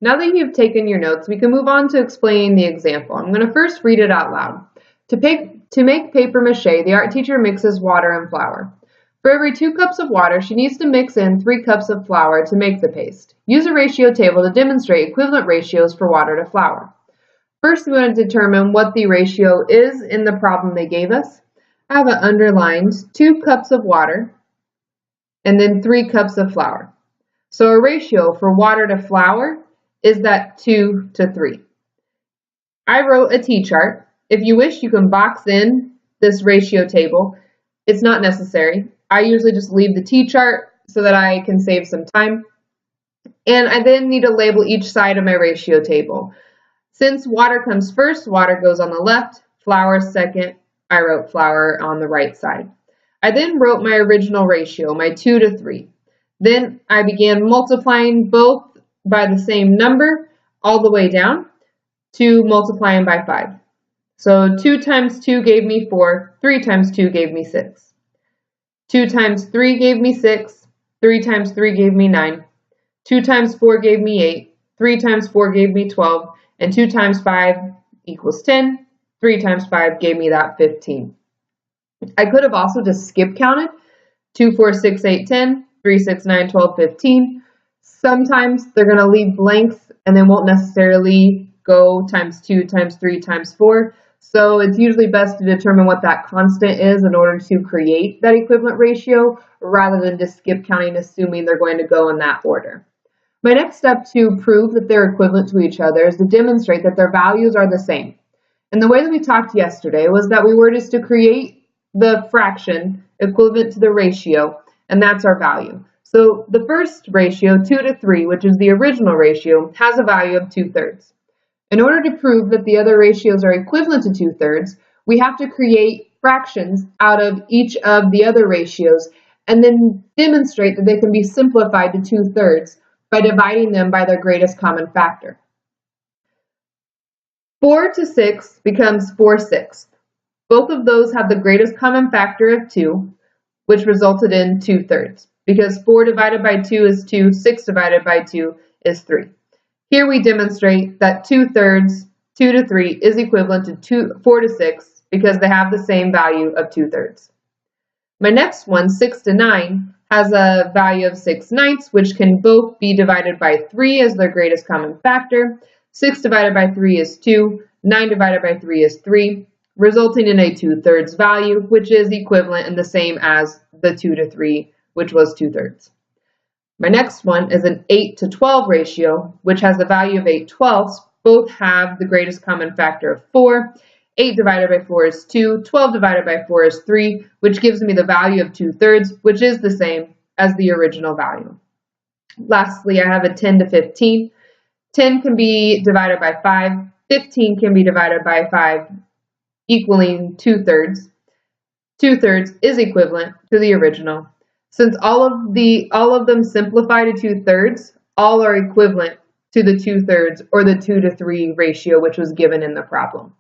Now that you've taken your notes, we can move on to explaining the example. I'm going to first read it out loud. To make paper mache, the art teacher mixes water and flour. For every 2 cups of water, she needs to mix in 3 cups of flour to make the paste. Use a ratio table to demonstrate equivalent ratios for water to flour. First, we want to determine what the ratio is in the problem they gave us. I have it underlined 2 cups of water and then 3 cups of flour. So a ratio for water to flour is that 2 to 3. I wrote a T-chart. If you wish, you can box in this ratio table. It's not necessary. I usually just leave the T-chart so that I can save some time. And I then need to label each side of my ratio table. Since water comes first, water goes on the left, flour second. I wrote flour on the right side. I then wrote my original ratio, my 2 to 3. Then I began multiplying both by the same number all the way down to multiplying by 5. So 2 times 2 gave me 4, 3 times 2 gave me 6. 2 times 3 gave me 6, 3 times 3 gave me 9, 2 times 4 gave me 8, 3 times 4 gave me 12, and 2 times 5 equals 10, 3 times 5 gave me that 15. I could have also just skip counted, 2, 4, 6, 8, 10, 3, 6, 9, 12, 15. Sometimes they're going to leave blanks and they won't necessarily go times 2, times 3, times 4. So it's usually best to determine what that constant is in order to create that equivalent ratio rather than just skip counting assuming they're going to go in that order. My next step to prove that they're equivalent to each other is to demonstrate that their values are the same. And the way that we talked yesterday was that we were just to create the fraction equivalent to the ratio, and that's our value. So the first ratio, 2 to 3, which is the original ratio, has a value of 2/3. In order to prove that the other ratios are equivalent to 2/3, we have to create fractions out of each of the other ratios and then demonstrate that they can be simplified to 2/3 by dividing them by their greatest common factor. 4 to 6 becomes 4/6. Both of those have the greatest common factor of 2, which resulted in 2/3. Because 4 divided by 2 is 2, 6 divided by 2 is 3. Here we demonstrate that 2/3, 2 to 3, is equivalent to 4 to 6 because they have the same value of 2/3. My next one, 6 to 9, has a value of 6/9, which can both be divided by 3 as their greatest common factor. 6 divided by 3 is 2, 9 divided by 3 is 3, resulting in a 2/3 value, which is equivalent and the same as the 2 to 3, which was 2/3. My next one is an 8 to 12 ratio, which has the value of 8/12. Both have the greatest common factor of 4. 8 divided by 4 is 2. 12 divided by 4 is 3, which gives me the value of 2/3, which is the same as the original value. Lastly, I have a 10 to 15. 10 can be divided by 5. 15 can be divided by 5, equaling 2/3. 2/3 is equivalent to the original. Since all of them simplify to 2/3, all are equivalent to the 2/3 or the 2 to 3 ratio which was given in the problem.